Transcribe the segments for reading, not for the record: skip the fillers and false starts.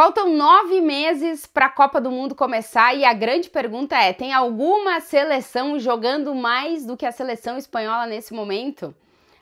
Faltam 9 meses para a Copa do Mundo começar e a grande pergunta é: tem alguma seleção jogando mais do que a seleção espanhola nesse momento?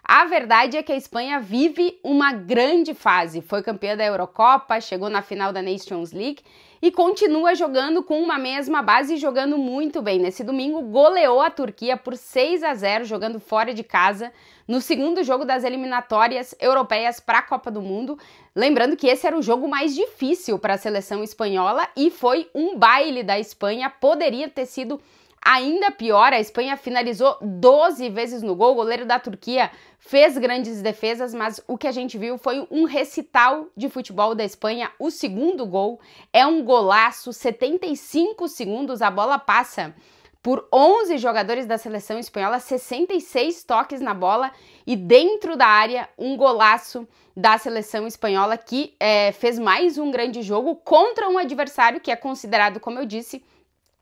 A verdade é que a Espanha vive uma grande fase. Foi campeã da Eurocopa, chegou na final da Nations League e continua jogando com uma mesma base e jogando muito bem. Nesse domingo, goleou a Turquia por 6-0, jogando fora de casa, no segundo jogo das eliminatórias europeias para a Copa do Mundo. Lembrando que esse era o jogo mais difícil para a seleção espanhola e foi um baile da Espanha. Poderia ter sido ainda pior. A Espanha finalizou 12 vezes no gol, o goleiro da Turquia fez grandes defesas, mas o que a gente viu foi um recital de futebol da Espanha. O segundo gol é um golaço, 75 segundos, a bola passa por 11 jogadores da seleção espanhola, 66 toques na bola e dentro da área um golaço da seleção espanhola que fez mais um grande jogo contra um adversário que é considerado, como eu disse,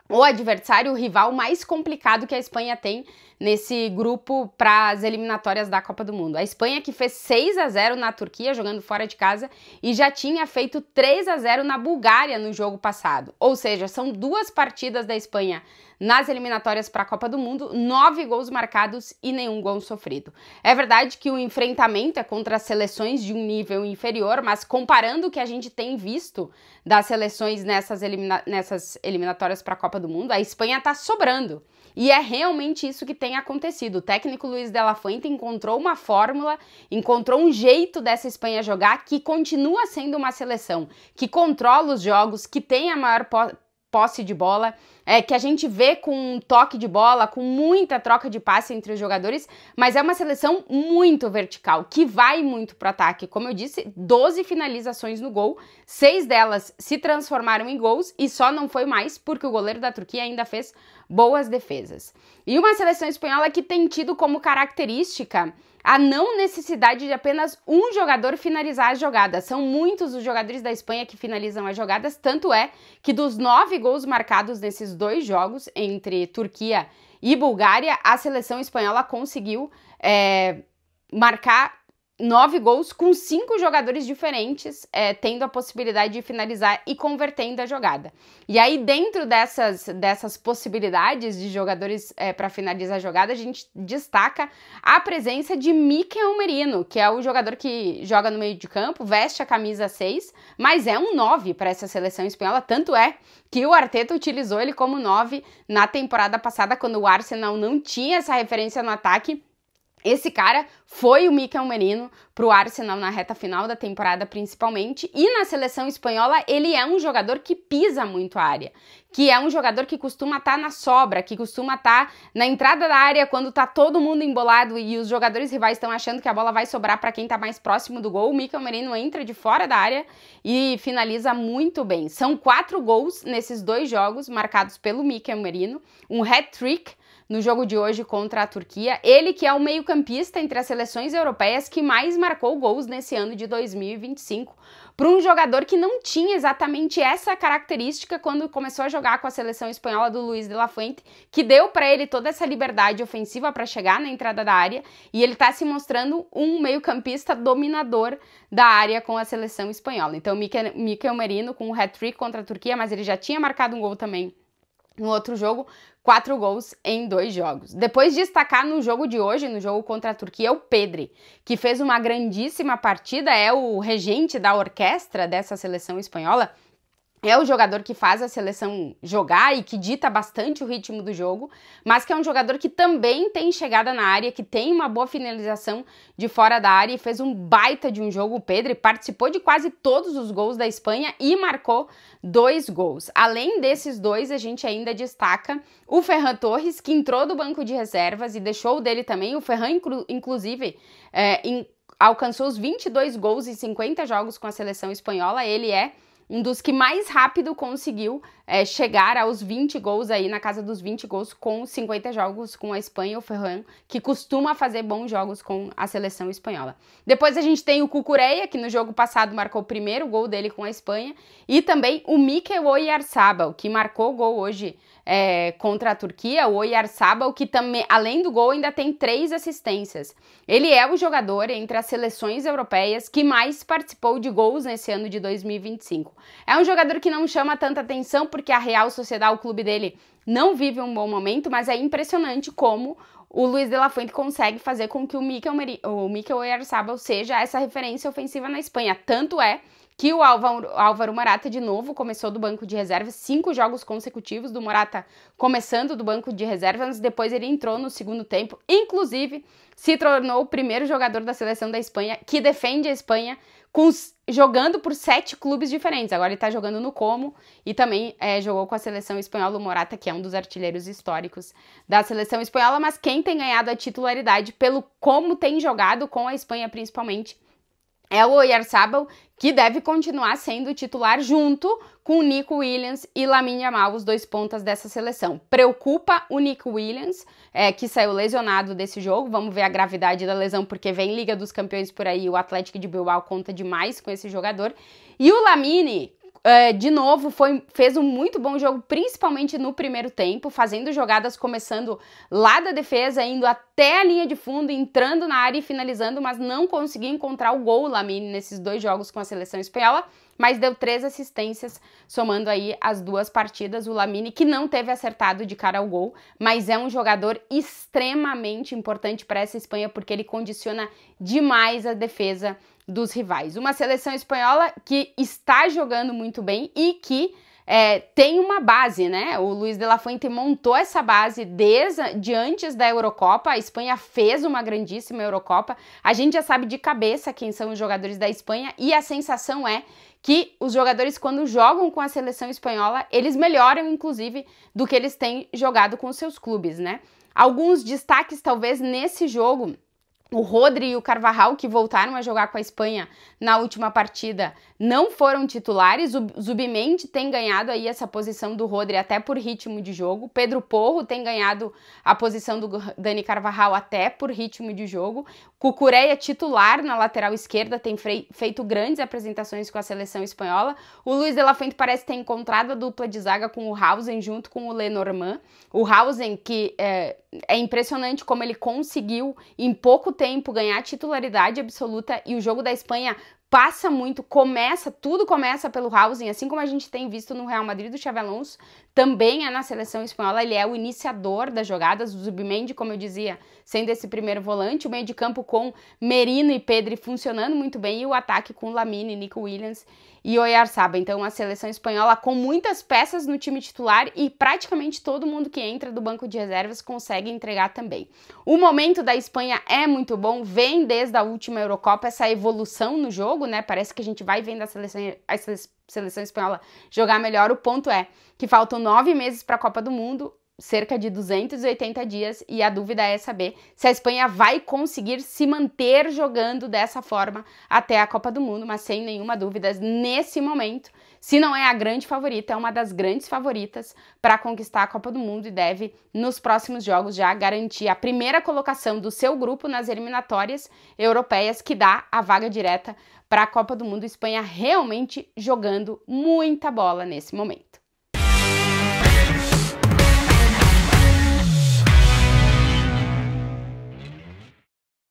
o adversário, o rival mais complicado que a Espanha tem nesse grupo para as eliminatórias da Copa do Mundo. A Espanha que fez 6-0 na Turquia, jogando fora de casa, e já tinha feito 3-0 na Bulgária no jogo passado. Ou seja, são duas partidas da Espanha nas eliminatórias para a Copa do Mundo, 9 gols marcados e nenhum gol sofrido. É verdade que o enfrentamento é contra seleções de um nível inferior, mas comparando o que a gente tem visto das seleções nessas eliminatórias para a Copa do Mundo, a Espanha está sobrando. E é realmente isso que tem acontecido. O técnico Luis de la Fuente encontrou uma fórmula, encontrou um jeito dessa Espanha jogar que continua sendo uma seleção que controla os jogos, que tem a maior posse de bola, que a gente vê com um toque de bola, com muita troca de passe entre os jogadores, mas é uma seleção muito vertical, que vai muito pro ataque. Como eu disse, 12 finalizações no gol, 6 delas se transformaram em gols e só não foi mais porque o goleiro da Turquia ainda fez boas defesas. E uma seleção espanhola que tem tido como característica a não necessidade de apenas um jogador finalizar as jogadas. São muitos os jogadores da Espanha que finalizam as jogadas, tanto é que dos 9 gols marcados nesses dois jogos, entre Turquia e Bulgária, a seleção espanhola conseguiu marcar 9 gols com 5 jogadores diferentes, tendo a possibilidade de finalizar e convertendo a jogada. E aí, dentro dessas possibilidades de jogadores para finalizar a jogada, a gente destaca a presença de Mikel Merino, que é o jogador que joga no meio de campo, veste a camisa 6, mas é um 9 para essa seleção espanhola, tanto é que o Arteta utilizou ele como 9 na temporada passada, quando o Arsenal não tinha essa referência no ataque. Esse cara foi o Mikel Merino para o Arsenal na reta final da temporada principalmente, e na seleção espanhola ele é um jogador que pisa muito a área, que é um jogador que costuma estar na sobra, que costuma estar na entrada da área quando tá todo mundo embolado e os jogadores rivais estão achando que a bola vai sobrar para quem tá mais próximo do gol. O Mikel Merino entra de fora da área e finaliza muito bem. São 4 gols nesses dois jogos marcados pelo Mikel Merino, um hat-trick no jogo de hoje contra a Turquia. Ele que é o meio-campista entre as seleções europeias que mais marcou gols nesse ano de 2025, para um jogador que não tinha exatamente essa característica quando começou a jogar com a seleção espanhola do Luis de la Fuente, que deu para ele toda essa liberdade ofensiva para chegar na entrada da área, e ele está se mostrando um meio-campista dominador da área com a seleção espanhola. Então, Mikel Merino com um hat-trick contra a Turquia, mas ele já tinha marcado um gol também no outro jogo, 4 gols em 2 jogos. Depois de destacar no jogo de hoje, no jogo contra a Turquia, o Pedri, que fez uma grandíssima partida, é o regente da orquestra dessa seleção espanhola, é o jogador que faz a seleção jogar e que dita bastante o ritmo do jogo, mas que é um jogador que também tem chegada na área, que tem uma boa finalização de fora da área e fez um baita de um jogo. O Pedri participou de quase todos os gols da Espanha e marcou 2 gols. Além desses 2, a gente ainda destaca o Ferran Torres, que entrou do banco de reservas e deixou o dele também. O Ferran, inclusive, alcançou os 22 gols em 50 jogos com a seleção espanhola. Ele é um dos que mais rápido conseguiu chegar aos 20 gols aí, na casa dos 20 gols com 50 jogos com a Espanha, o Ferran, que costuma fazer bons jogos com a seleção espanhola. Depois a gente tem o Cucurella, que no jogo passado marcou o primeiro gol dele com a Espanha, e também o Mikel Oyarzabal, que marcou o gol hoje contra a Turquia. O Oyarzabal, que também, além do gol, ainda tem 3 assistências. Ele é o jogador entre as seleções europeias que mais participou de gols nesse ano de 2025. É um jogador que não chama tanta atenção porque a Real Sociedad, o clube dele, não vive um bom momento, mas é impressionante como o Luis de la Fuente consegue fazer com que o Mikel Oyarzabal seja essa referência ofensiva na Espanha. Tanto é que o Álvaro Morata, de novo, começou do banco de reservas, 5 jogos consecutivos do Morata começando do banco de reservas, depois ele entrou no segundo tempo, inclusive se tornou o primeiro jogador da seleção da Espanha que defende a Espanha jogando por 7 clubes diferentes. Agora ele tá jogando no Como e também jogou com a seleção espanhola, o Morata, que é um dos artilheiros históricos da seleção espanhola, mas quem tem ganhado a titularidade pelo como tem jogado com a Espanha principalmente é o Oyarzabal, que deve continuar sendo titular junto com o Nico Williams e Lamine Yamal, os 2 pontas dessa seleção. Preocupa o Nico Williams, que saiu lesionado desse jogo. Vamos ver a gravidade da lesão, porque vem Liga dos Campeões por aí, o Atlético de Bilbao conta demais com esse jogador. E o Lamine, de novo, fez um muito bom jogo, principalmente no primeiro tempo, fazendo jogadas começando lá da defesa, indo até a linha de fundo, entrando na área e finalizando, mas não conseguiu encontrar o gol, o Lamine, nesses 2 jogos com a seleção espanhola, mas deu 3 assistências, somando aí as 2 partidas. O Lamine, que não teve acertado de cara ao gol, mas é um jogador extremamente importante para essa Espanha, porque ele condiciona demais a defesa dos rivais. Uma seleção espanhola que está jogando muito bem e que tem uma base, né? O Luis de la Fuente montou essa base desde antes da Eurocopa. A Espanha fez uma grandíssima Eurocopa. A gente já sabe de cabeça quem são os jogadores da Espanha e a sensação é que os jogadores, quando jogam com a seleção espanhola, eles melhoram, inclusive, do que eles têm jogado com os seus clubes, né? Alguns destaques, talvez, nesse jogo: o Rodri e o Carvajal, que voltaram a jogar com a Espanha na última partida, não foram titulares. O Zubimendi tem ganhado aí essa posição do Rodri até por ritmo de jogo. Pedro Porro tem ganhado a posição do Dani Carvajal até por ritmo de jogo. Cucurella, titular na lateral esquerda, tem feito grandes apresentações com a seleção espanhola. O Luis de la Fuente parece ter encontrado a dupla de zaga com o Hausen junto com o Lenormand. O Hausen, que é impressionante como ele conseguiu em pouco tempo ganhar titularidade absoluta, e o jogo da Espanha passa muito, tudo começa pelo Hausen, assim como a gente tem visto no Real Madrid do Xabi Alonso, também é na seleção espanhola, ele é o iniciador das jogadas. O Zubimendi, como eu dizia, sendo esse primeiro volante, o meio de campo com Merino e Pedri funcionando muito bem, e o ataque com Lamine, Nico Williams e Oyarzabal. Então a seleção espanhola com muitas peças no time titular e praticamente todo mundo que entra do banco de reservas consegue entregar também. O momento da Espanha é muito bom, vem desde a última Eurocopa essa evolução no jogo, né? Parece que a gente vai vendo a seleção espanhola jogar melhor. O ponto é que faltam 9 meses para a Copa do Mundo, cerca de 280 dias, e a dúvida é saber se a Espanha vai conseguir se manter jogando dessa forma até a Copa do Mundo, mas sem nenhuma dúvida, nesse momento, se não é a grande favorita, é uma das grandes favoritas para conquistar a Copa do Mundo e deve, nos próximos jogos, já garantir a primeira colocação do seu grupo nas eliminatórias europeias, que dá a vaga direta para a Copa do Mundo. Espanha realmente jogando muita bola nesse momento.